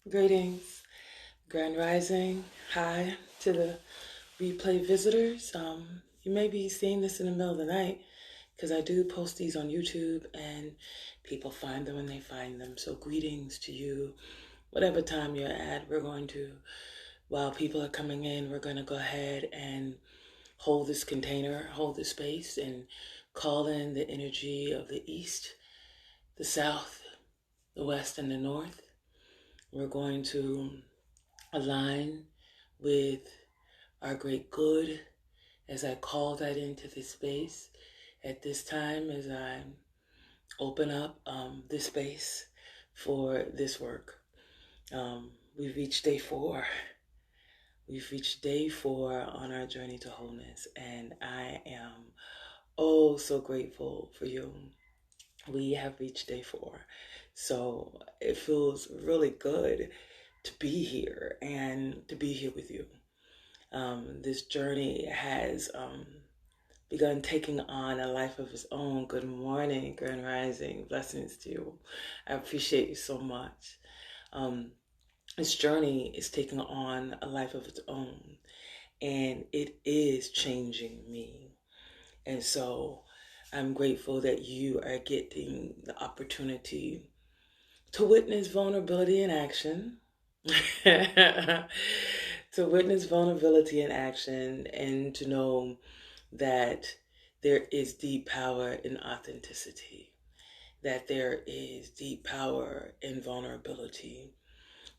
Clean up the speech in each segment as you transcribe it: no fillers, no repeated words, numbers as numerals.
Greetings, Grand Rising. Hi to the replay visitors. You may be seeing this in the middle of the night because I do post these on YouTube and people find them when they find them. So greetings to you, whatever time you're at. While people are coming in, we're going to go ahead and hold this container, hold this space, and call in the energy of the East, the South, the West, and the North. We're going to align with our great good as I call that into this space at this time as I open up this space for this work. We've reached day 4. We've reached day 4 on our journey to wholeness, and I am so grateful for you. We have reached day 4. So it feels really good to be here and to be here with you. This journey has begun taking on a life of its own. Good morning, Grand Rising. Blessings to you. I appreciate you so much. This journey is taking on a life of its own, and it is changing me. And so I'm grateful that you are getting the opportunity to witness vulnerability in action. To witness vulnerability in action and to know that there is deep power in authenticity, that there is deep power in vulnerability,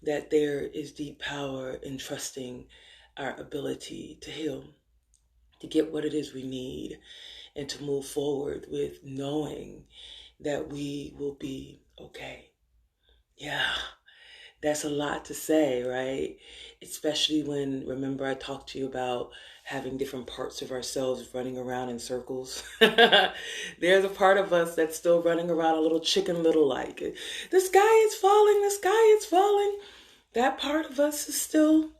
that there is deep power in trusting our ability to heal, to get what it is we need, and to move forward with knowing that we will be okay. Yeah, that's a lot to say, right? Especially when, remember I talked to you about having different parts of ourselves running around in circles. There's a part of us that's still running around a little chicken little like, the sky is falling, the sky is falling. That part of us is still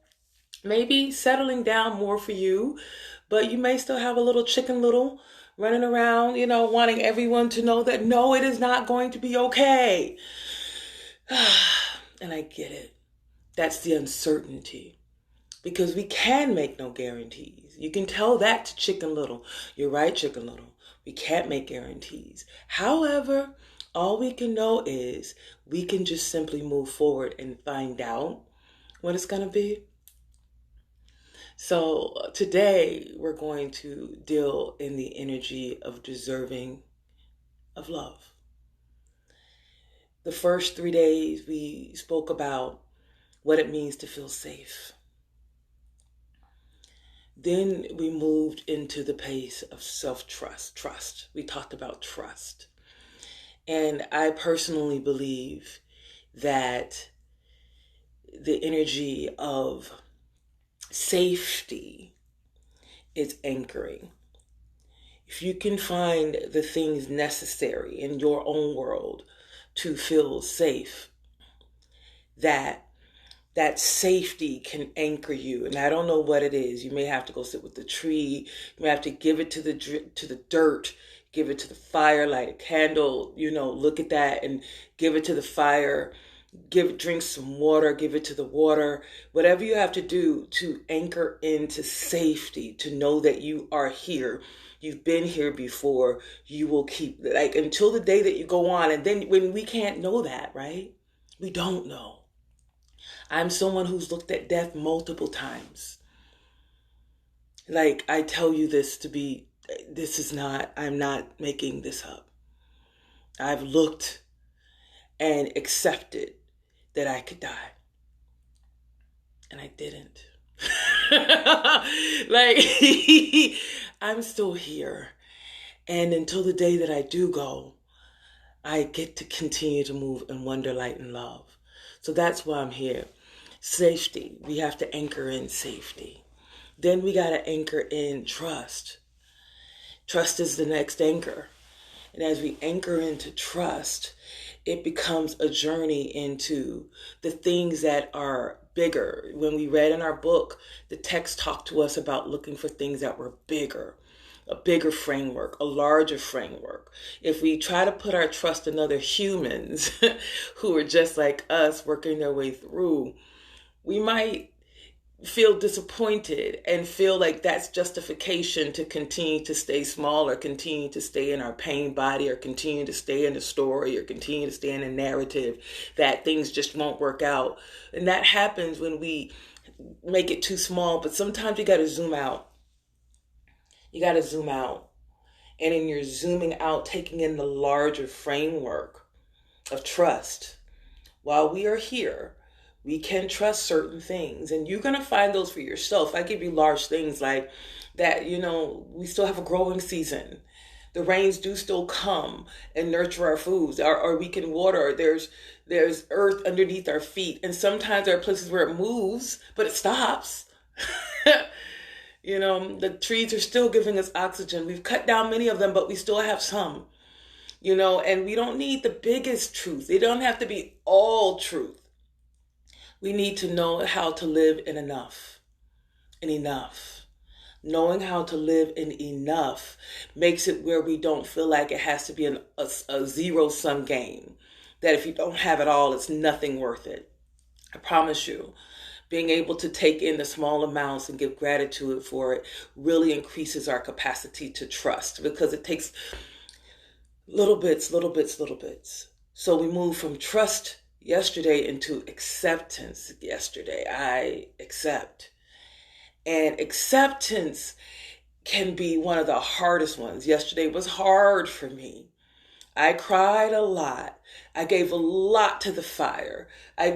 maybe settling down more for you, but you may still have a little chicken little running around, wanting everyone to know that no, it is not going to be okay. And I get it. That's the uncertainty. Because we can make no guarantees. You can tell that to Chicken Little. You're right, Chicken Little. We can't make guarantees. However, all we can know is we can just simply move forward and find out what it's going to be. So today we're going to deal in the energy of deserving of love. The first 3 days we spoke about what it means to feel safe. Then we moved into the pace of trust. We talked about trust. And I personally believe that the energy of safety is anchoring. If you can find the things necessary in your own world to feel safe, that safety can anchor you. And I don't know what it is. You may have to go sit with the tree. You may have to give it to the dirt, give it to the fire, light a candle, look at that and give it to the fire, drink some water, give it to the water, whatever you have to do to anchor into safety, to know that you are here. You've been here before. You will keep, until the day that you go on. And then when we can't know that, right? We don't know. I'm someone who's looked at death multiple times. I tell you I'm not making this up. I've looked and accepted that I could die. And I didn't. I'm still here. And until the day that I do go, I get to continue to move in wonder, light, and love. So that's why I'm here. Safety. We have to anchor in safety. Then we got to anchor in trust. Trust is the next anchor. And as we anchor into trust, it becomes a journey into the things that are bigger. When we read in our book, the text talked to us about looking for things that were bigger. a bigger framework, a larger framework. If we try to put our trust in other humans who are just like us working their way through, we might feel disappointed and feel like that's justification to continue to stay small or continue to stay in our pain body or continue to stay in the story or continue to stay in a narrative that things just won't work out. And that happens when we make it too small. But sometimes you got to zoom out. You got to zoom out. And in your zooming out, taking in the larger framework of trust. While we are here, we can trust certain things, and you're going to find those for yourself. I give you large things like that, we still have a growing season. The rains do still come and nurture our foods, or we can water. There's earth underneath our feet. And sometimes there are places where it moves, but it stops. The trees are still giving us oxygen. We've cut down many of them, but we still have some, and we don't need the biggest truth. It don't have to be all truth. We need to know how to live in enough. Knowing how to live in enough makes it where we don't feel like it has to be a zero-sum game. That if you don't have it all, it's nothing worth it. I promise you, being able to take in the small amounts and give gratitude for it really increases our capacity to trust, because it takes little bits. So we move from trust yesterday into acceptance yesterday. I accept. And acceptance can be one of the hardest ones. Yesterday was hard for me. I cried a lot. I gave a lot to the fire. And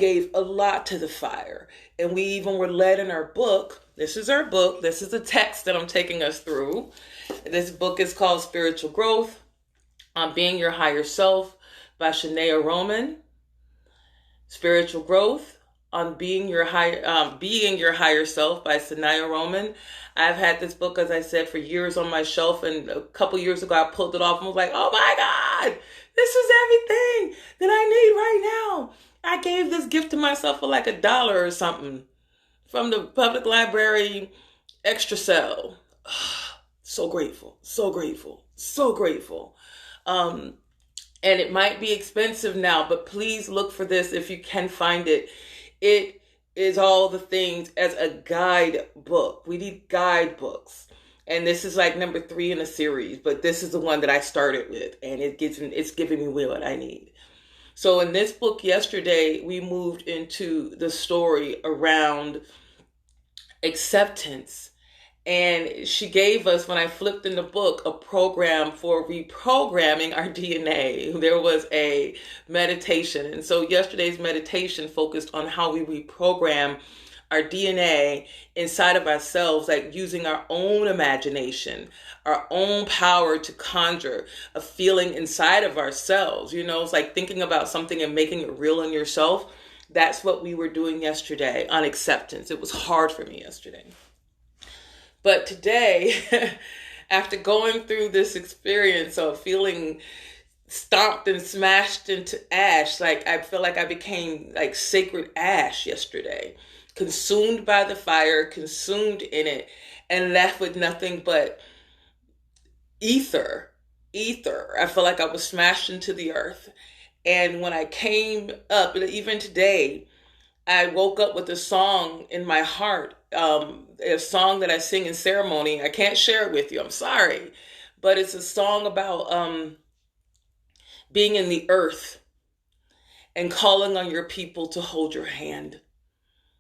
we even were led in our book. This is our book. This is a text that I'm taking us through. This book is called Spiritual Growth on Being Your Higher Self by Sanahara Ama. Spiritual Growth on Being Your Higher Self by Sanahara Ama. I've had this book, as I said, for years on my shelf, and a couple years ago I pulled it off and was like, oh my God, this is everything that I need right now. I gave this gift to myself for like $1 or something from the public library extra sale. So grateful. And it might be expensive now, but please look for this if you can find it. It is all the things as a guidebook. We need guidebooks. And this is like number 3 in a series, but this is the one that I started with, and it's giving me what I need. So in this book yesterday, we moved into the story around acceptance. And she gave us, when I flipped in the book, a program for reprogramming our DNA. There was a meditation. And so yesterday's meditation focused on how we reprogram our DNA inside of ourselves, like using our own imagination, our own power to conjure a feeling inside of ourselves. It's like thinking about something and making it real in yourself. That's what we were doing yesterday on acceptance. It was hard for me yesterday. But today, after going through this experience of feeling stomped and smashed into ash, like I feel like I became like sacred ash yesterday, consumed by the fire, consumed in it, and left with nothing but ether. I feel like I was smashed into the earth. And when I came up, even today, I woke up with a song in my heart, a song that I sing in ceremony. I can't share it with you. I'm sorry. But it's a song about being in the earth and calling on your people to hold your hand,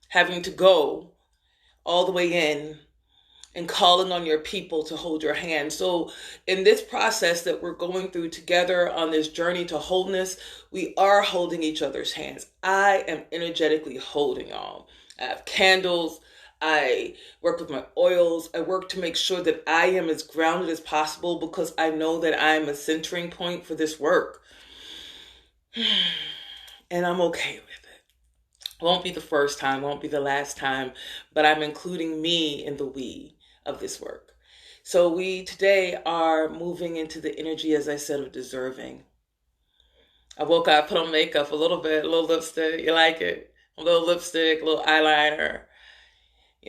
having to go all the way in and calling on your people to hold your hand. So in this process that we're going through together on this journey to wholeness, we are holding each other's hands. I am energetically holding y'all. I have candles. I work with my oils. I work to make sure that I am as grounded as possible, because I know that I'm a centering point for this work. And I'm okay with it. Won't be the first time, won't be the last time, but I'm including me in the we of this work. So we today are moving into the energy, as I said, of deserving. I woke up, put on makeup a little bit, a little lipstick. You like it? A little lipstick, a little eyeliner.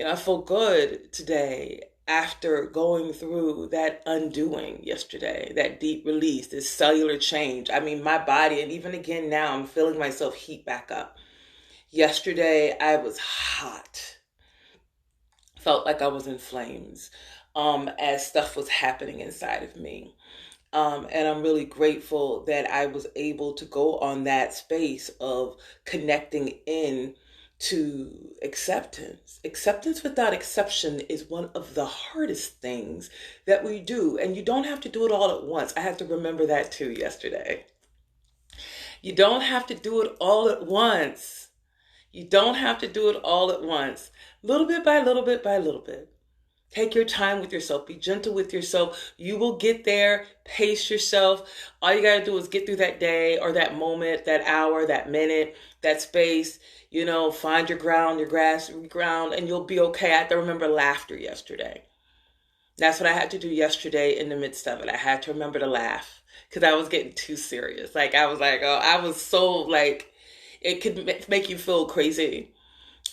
I feel good today. after going through that undoing yesterday, that deep release, this cellular change. I mean, my body, and even again now, I'm feeling myself heat back up. Yesterday, I was hot. Felt like I was in flames as stuff was happening inside of me. And I'm really grateful that I was able to go on that space of connecting in to acceptance. Acceptance without exception is one of the hardest things that we do. And you don't have to do it all at once. I had to remember that too yesterday. You don't have to do it all at once. You don't have to do it all at once. Little bit by little bit by little bit. Take your time with yourself. Be gentle with yourself. You will get there. Pace yourself. All you got to do is get through that day or that moment, that hour, that minute, that space. Find your ground, your grass, ground, and you'll be okay. I had to remember laughter yesterday. That's what I had to do yesterday in the midst of it. I had to remember to laugh because I was getting too serious. I was so it could make you feel crazy.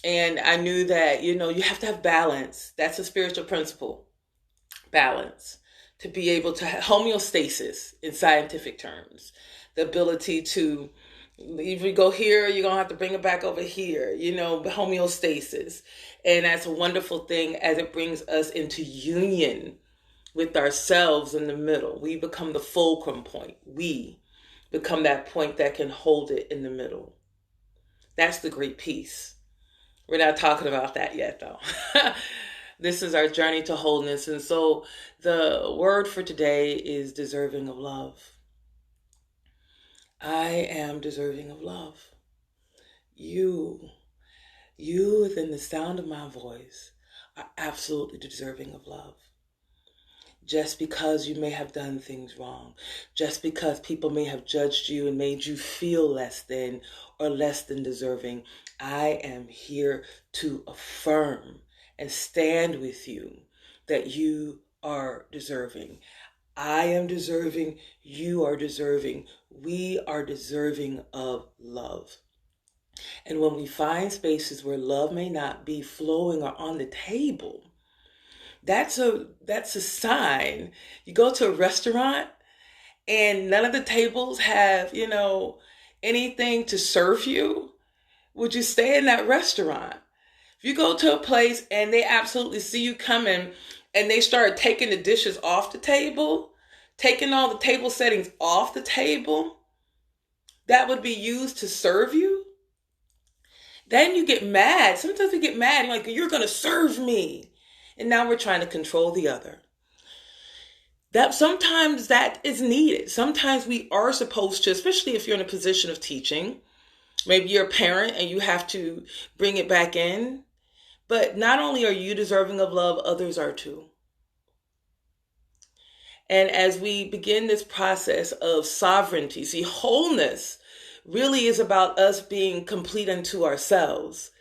And I knew that, you have to have balance. That's a spiritual principle. Balance. To be able to have homeostasis in scientific terms. The ability to, if we go here, you're going to have to bring it back over here. Homeostasis. And that's a wonderful thing as it brings us into union with ourselves in the middle. We become the fulcrum point. We become that point that can hold it in the middle. That's the great peace. We're not talking about that yet, though. This is our journey to wholeness. And so the word for today is deserving of love. I am deserving of love. You within the sound of my voice are absolutely deserving of love. Just because you may have done things wrong, just because people may have judged you and made you feel less than or less than deserving, I am here to affirm and stand with you that you are deserving. I am deserving. You are deserving. We are deserving of love. And when we find spaces where love may not be flowing or on the table, that's a sign. You go to a restaurant and none of the tables have, anything to serve you. Would you stay in that restaurant? If you go to a place and they absolutely see you coming and they start taking the dishes off the table, taking all the table settings off the table that would be used to serve you, then you get mad. Sometimes we get mad, you're going to serve me. And now we're trying to control the other. That sometimes that is needed. Sometimes we are supposed to, especially if you're in a position of teaching. Maybe you're a parent and you have to bring it back in. But not only are you deserving of love, others are too. And as we begin this process of sovereignty, see, wholeness really is about us being complete unto ourselves.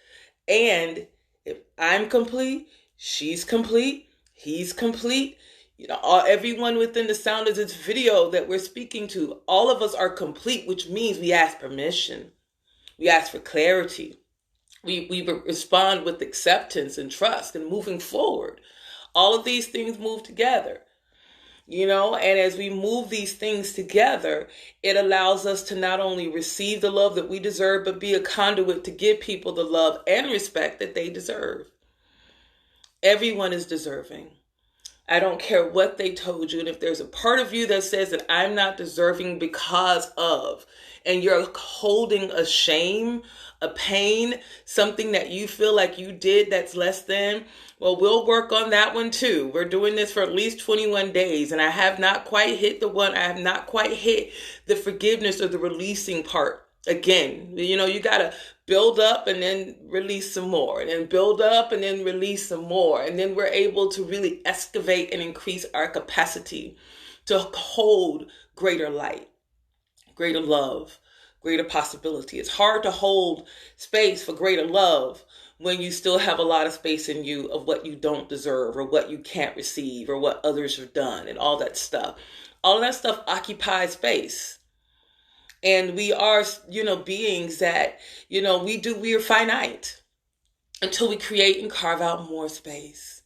And if I'm complete, she's complete, he's complete, everyone within the sound of this video that we're speaking to, all of us are complete, which means we ask permission. We ask for clarity. We respond with acceptance and trust and moving forward. All of these things move together, and as we move these things together, it allows us to not only receive the love that we deserve, but be a conduit to give people the love and respect that they deserve. Everyone is deserving. I don't care what they told you. And if there's a part of you that says that I'm not deserving because of, and you're holding a shame, a pain, something that you feel like you did that's less than, well, we'll work on that one too. We're doing this for at least 21 days. And I have not quite hit I have not quite hit the forgiveness or the releasing part. Again, you got to build up and then release some more, and then build up and then release some more. And then we're able to really excavate and increase our capacity to hold greater light, greater love, greater possibility. It's hard to hold space for greater love when you still have a lot of space in you of what you don't deserve or what you can't receive or what others have done and all that stuff. All of that stuff occupies space. And we are, beings that, we are finite until we create and carve out more space.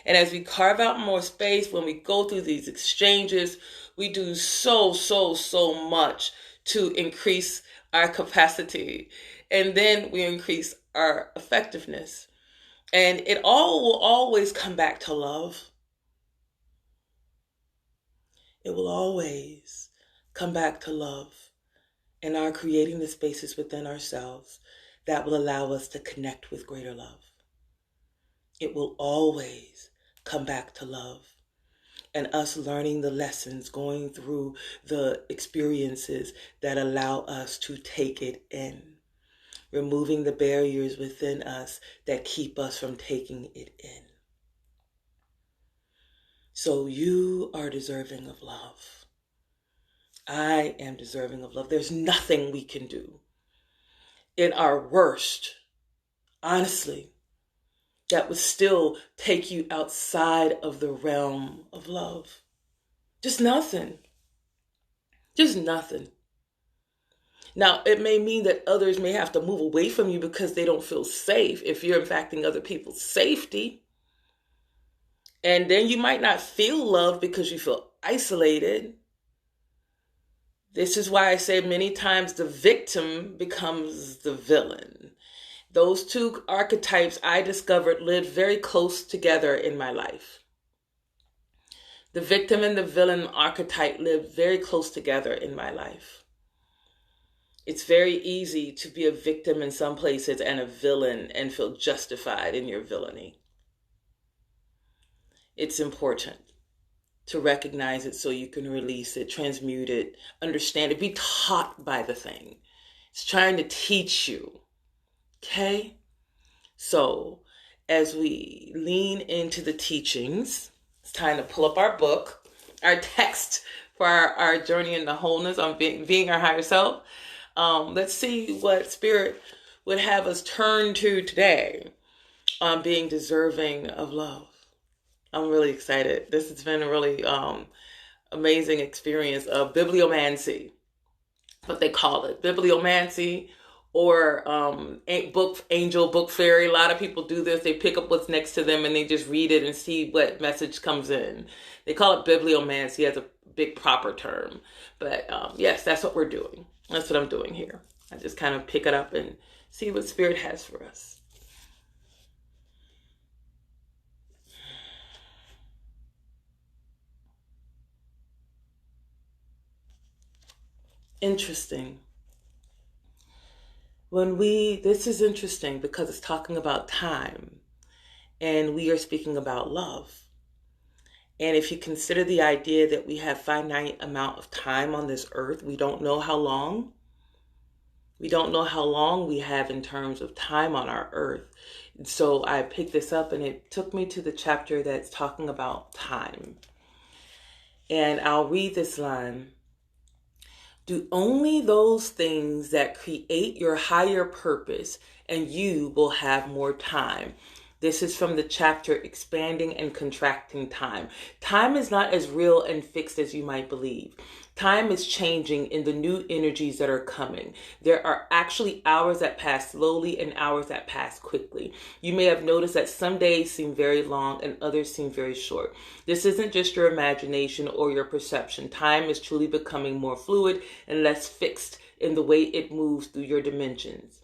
And as we carve out more space, when we go through these exchanges, we do so much to increase our capacity. And then we increase our effectiveness. And it all will always come back to love. It will always come back to love and our creating the spaces within ourselves that will allow us to connect with greater love. It will always come back to love and us learning the lessons, going through the experiences that allow us to take it in, removing the barriers within us that keep us from taking it in. So you are deserving of love. I am deserving of love. There's nothing we can do in our worst, honestly, that would still take you outside of the realm of love. Just nothing. Just nothing. Now, it may mean that others may have to move away from you because they don't feel safe if you're impacting other people's safety. And then you might not feel loved because you feel isolated. This is why I say many times the victim becomes the villain. Those two archetypes I discovered lived very close together in my life. The victim and the villain archetype lived very close together in my life. It's very easy to be a victim in some places and a villain and feel justified in your villainy. It's important to recognize it so you can release it, transmute it, understand it, be taught by the thing. It's trying to teach you. Okay? So, as we lean into the teachings, it's time to pull up our book, our text for our journey into wholeness on being our higher self. Let's see what Spirit would have us turn to today on being deserving of love. I'm really excited. This has been a really amazing experience of bibliomancy, what they call it, bibliomancy, or angel book fairy. A lot of people do this. They pick up what's next to them and they just read it and see what message comes in. They call it bibliomancy as a big proper term. But yes, that's what we're doing. That's what I'm doing here. I just kind of pick it up and see what Spirit has for us. Interesting. This is interesting because it's talking about time and we are speaking about love. And if you consider the idea that we have finite amount of time on this earth, we don't know how long. We don't know how long we have in terms of time on our earth. And so I picked this up and it took me to the chapter that's talking about time. And I'll read this line. Do only those things that create your higher purpose, and you will have more time. This is from the chapter Expanding and Contracting Time. Time is not as real and fixed as you might believe. Time is changing in the new energies that are coming. There are actually hours that pass slowly and hours that pass quickly. You may have noticed that some days seem very long and others seem very short. This isn't just your imagination or your perception. Time is truly becoming more fluid and less fixed in the way it moves through your dimensions.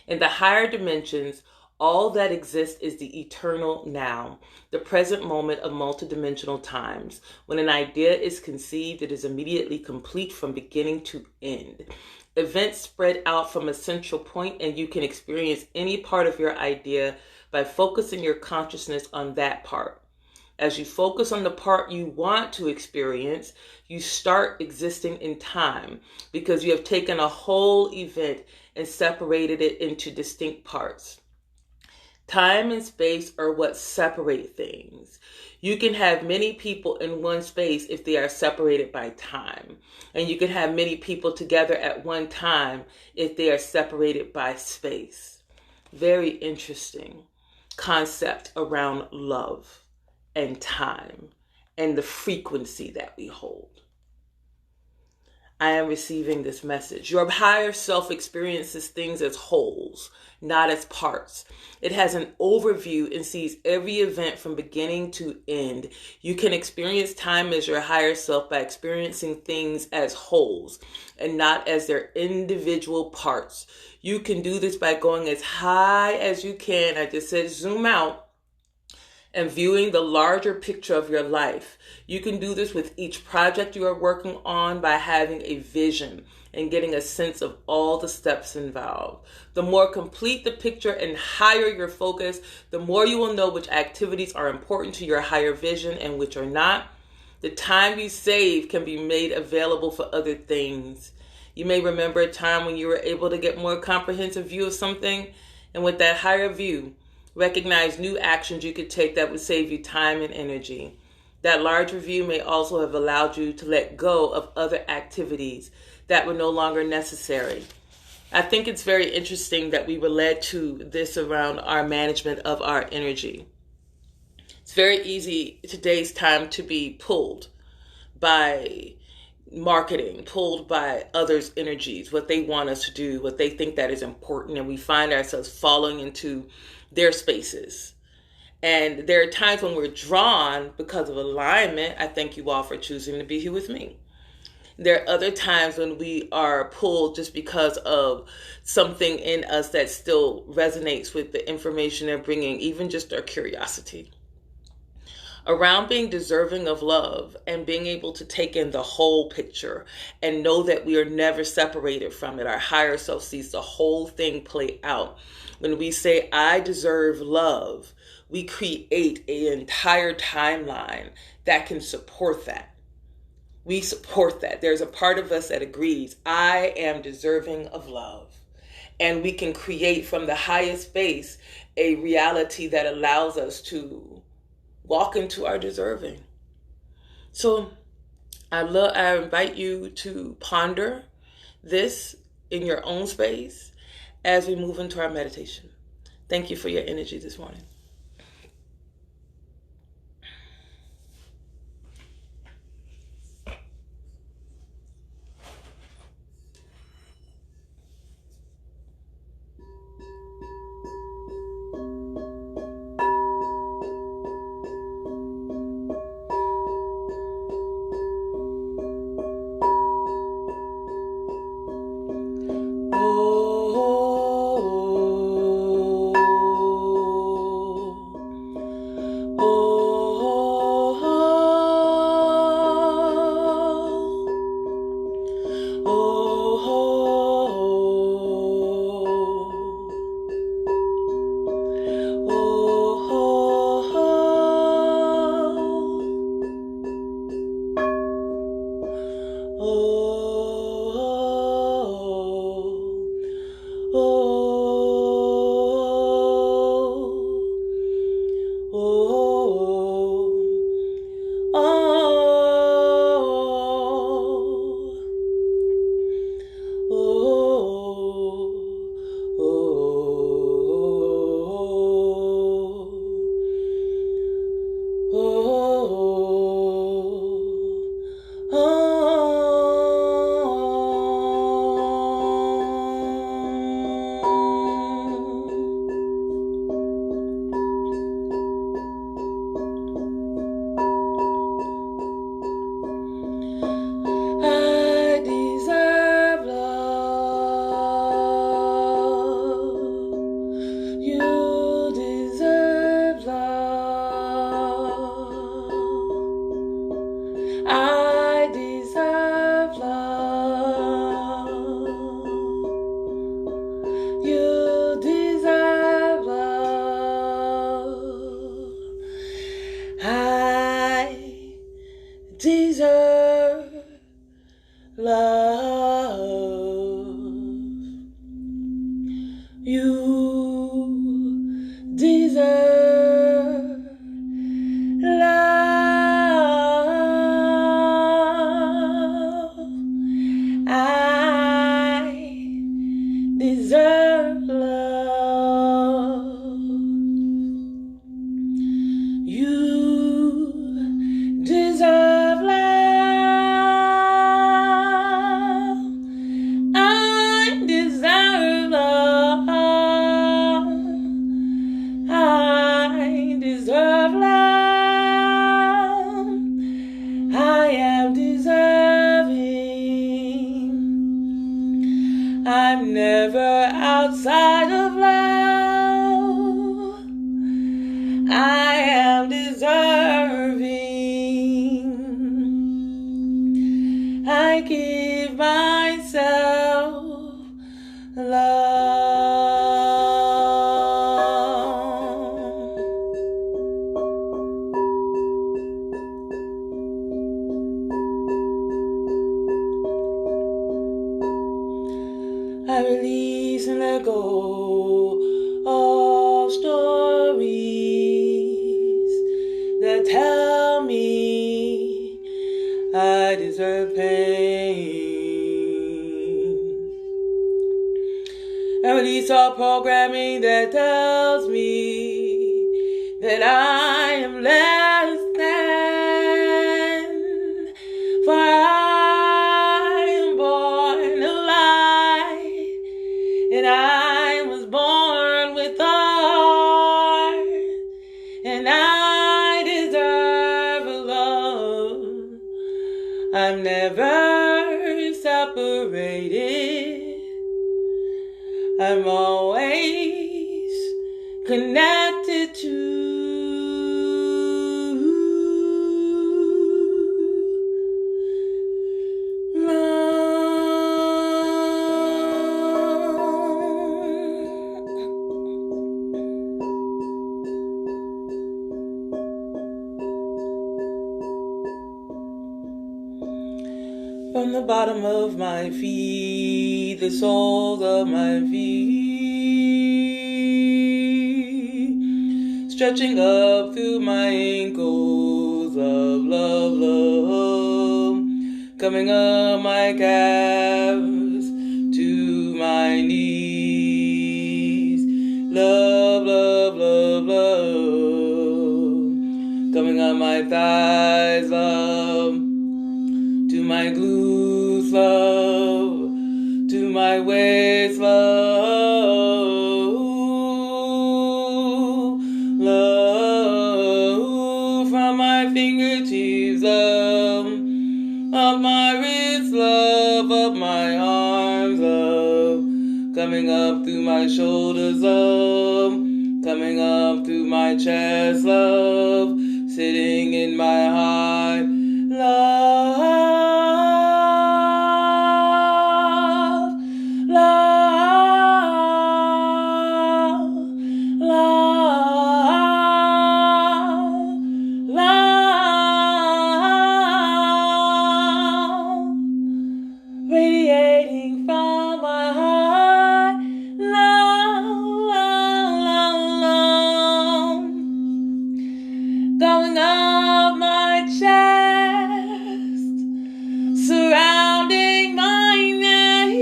In the higher dimensions, all that exists is the eternal now, the present moment of multidimensional times. When an idea is conceived, it is immediately complete from beginning to end. Events spread out from a central point, and you can experience any part of your idea by focusing your consciousness on that part. As you focus on the part you want to experience, you start existing in time because you have taken a whole event and separated it into distinct parts. Time and space are what separate things. You can have many people in one space if they are separated by time. And you can have many people together at one time if they are separated by space. Very interesting concept around love and time and the frequency that we hold. I am receiving this message. Your higher self experiences things as wholes, not as parts. It has an overview and sees every event from beginning to end. You can experience time as your higher self by experiencing things as wholes and not as their individual parts. You can do this by going as high as you can. I just said zoom out and viewing the larger picture of your life. You can do this with each project you are working on by having a vision and getting a sense of all the steps involved. The more complete the picture and higher your focus, the more you will know which activities are important to your higher vision and which are not. The time you save can be made available for other things. You may remember a time when you were able to get more comprehensive view of something, and with that higher view, recognize new actions you could take that would save you time and energy. That larger view may also have allowed you to let go of other activities that were no longer necessary. I think it's very interesting that we were led to this around our management of our energy. It's very easy today's time to be pulled by marketing, pulled by others' energies, what they want us to do, what they think that is important, and we find ourselves falling into their spaces. And there are times when we're drawn because of alignment. I thank you all for choosing to be here with me. There are other times when we are pulled just because of something in us that still resonates with the information they're bringing, even just our curiosity. Around being deserving of love and being able to take in the whole picture and know that we are never separated from it. Our higher self sees the whole thing play out. When we say, I deserve love, we create an entire timeline that can support that. We support that. There's a part of us that agrees, I am deserving of love. And we can create from the highest space a reality that allows us to walk into our deserving. So I invite you to ponder this in your own space as we move into our meditation. Thank you for your energy this morning. Deserve love. You deserve love. I deserve love. You deserve love. outside of love. I am deserving. I give myself love. I release and let go of stories that tell me I deserve pain. I release all programming that tells me that I am less than, for I am born of light, and I was born with a heart, and I deserve a love. I'm never separated. I'm always connected to from the bottom of my feet, the soles of my feet, stretching up through my ankles of love, love, coming up my calves to my knees, love, love, love, love, coming up my thighs, love, to my glutes, love, to my waist, love, love, from my fingertips, love, up my wrists, love, up my arms, love, coming up through my shoulders, love, coming up through my chest, love, sitting in my heart, love, love, love, love, radiating from my heart, love, love, love, going up my chest, surrounding my neck,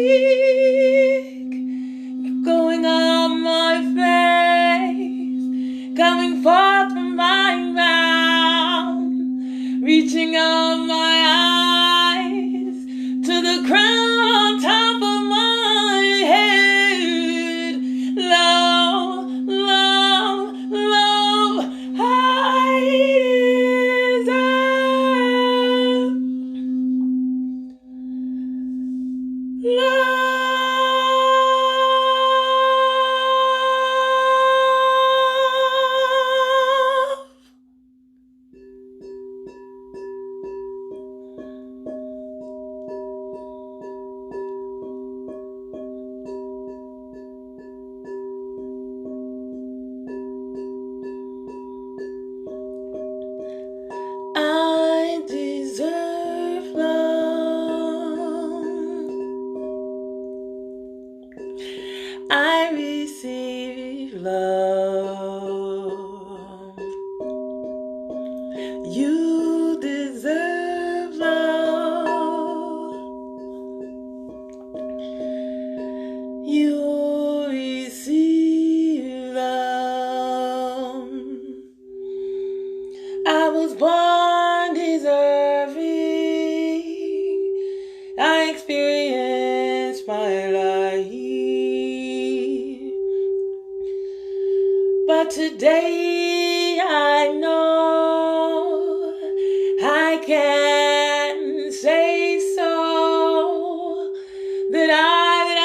going up my face, coming forth from my mouth, reaching up my eyes to the crown on top of my head, love, love, love, I deserve love. I deserve love. I receive love. You deserve love. You receive love. I was born deserving. I experienced my life, but today I know I can say so, that I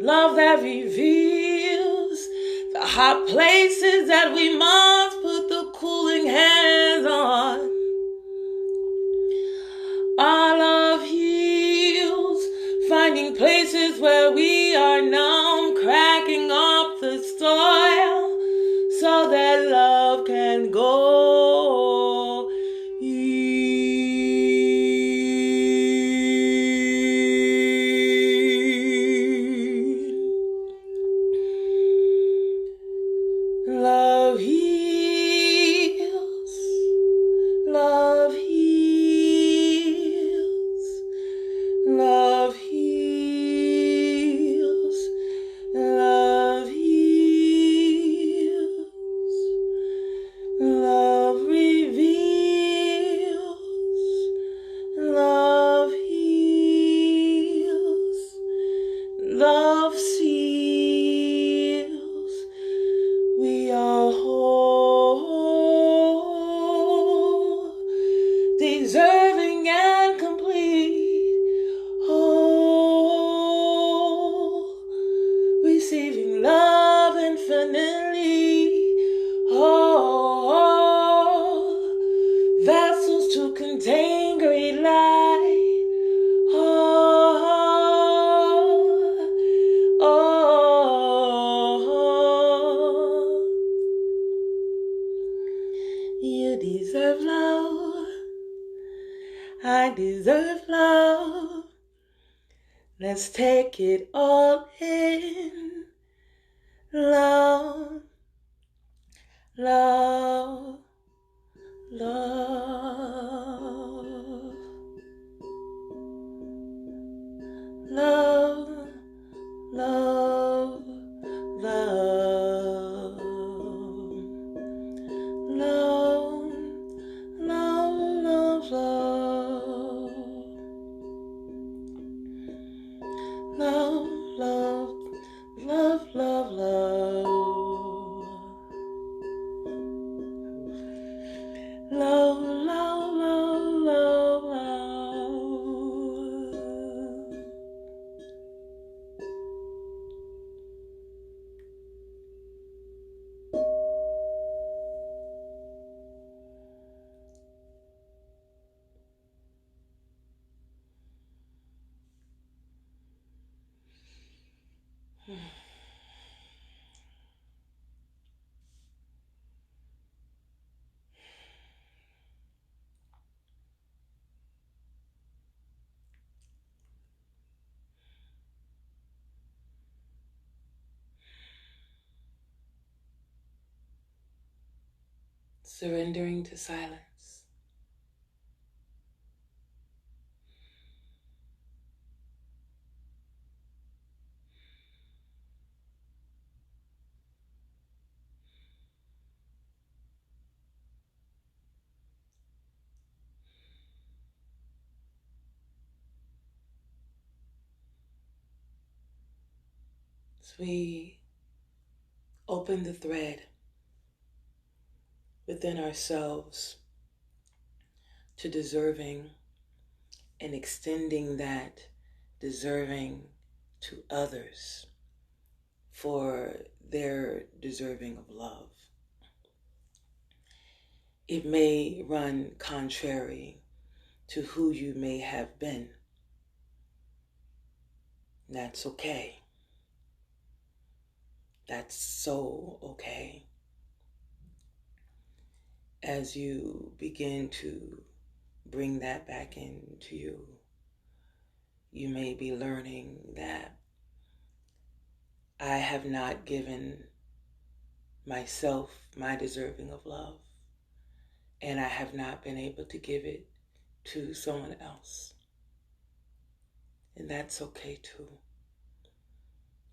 Love that reveals the hot places that we must put the cooling hands on. Our love heals, finding places where we are numb, cracking up the soil so that love can go. Love heals, love heals, love heals, love heals, love reveals, love heals, love seals. We are whole, deserving and complete, whole, receiving love infinitely, whole, vessels to contain great light, whole, you deserve love. I deserve love. Let's take it all in. Love, love, love, love, love, love, love, love, love, love, love, love, love, love, love, love, love, surrendering to silence. As we open the thread within ourselves to deserving and extending that deserving to others for their deserving of love. It may run contrary to who you may have been. That's okay. That's so okay. As you begin to bring that back into you, you may be learning that I have not given myself my deserving of love, and I have not been able to give it to someone else. And that's okay too.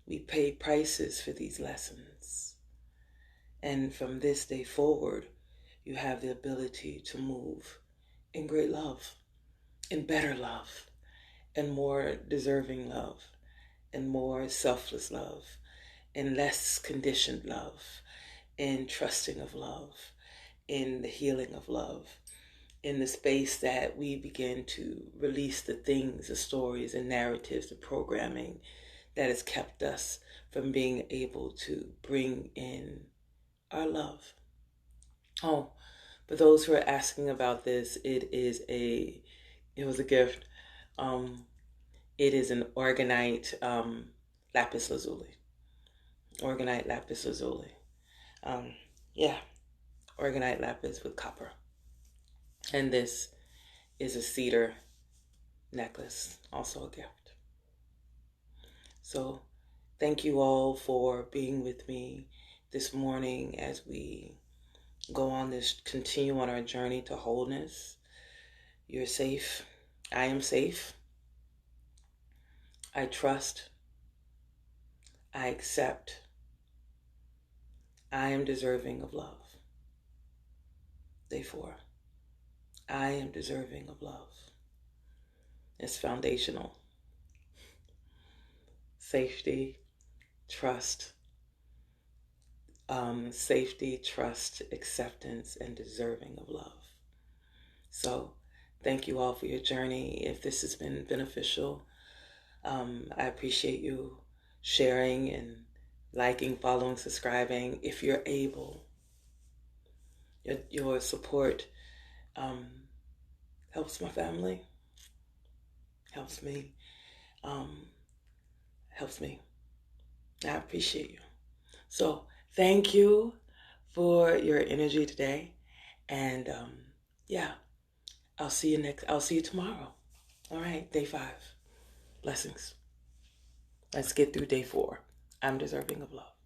We pay prices for these lessons. And from this day forward, you have the ability to move in great love, in better love, and more deserving love, and more selfless love, and less conditioned love, and trusting of love, in the healing of love, in the space that we begin to release the things, the stories, and narratives, the programming that has kept us from being able to bring in our love. Oh, for those who are asking about this, it was a gift. It is an organite lapis lazuli. Organite lapis lazuli. Yeah, organite lapis with copper. And this is a cedar necklace, also a gift. So thank you all for being with me this morning as we continue on our journey to wholeness. You're safe. I am safe. I trust. I accept. I am deserving of love. Day 4. I am deserving of love. It's foundational. Safety, trust, acceptance, and deserving of love. So thank you all for your journey. If this has been beneficial, I appreciate you sharing and liking, following, subscribing. If you're able, your support helps my family, helps me. I appreciate you. So thank you for your energy today. And I'll see you tomorrow. All right, day 5. Blessings. Let's get through day 4. I'm deserving of love.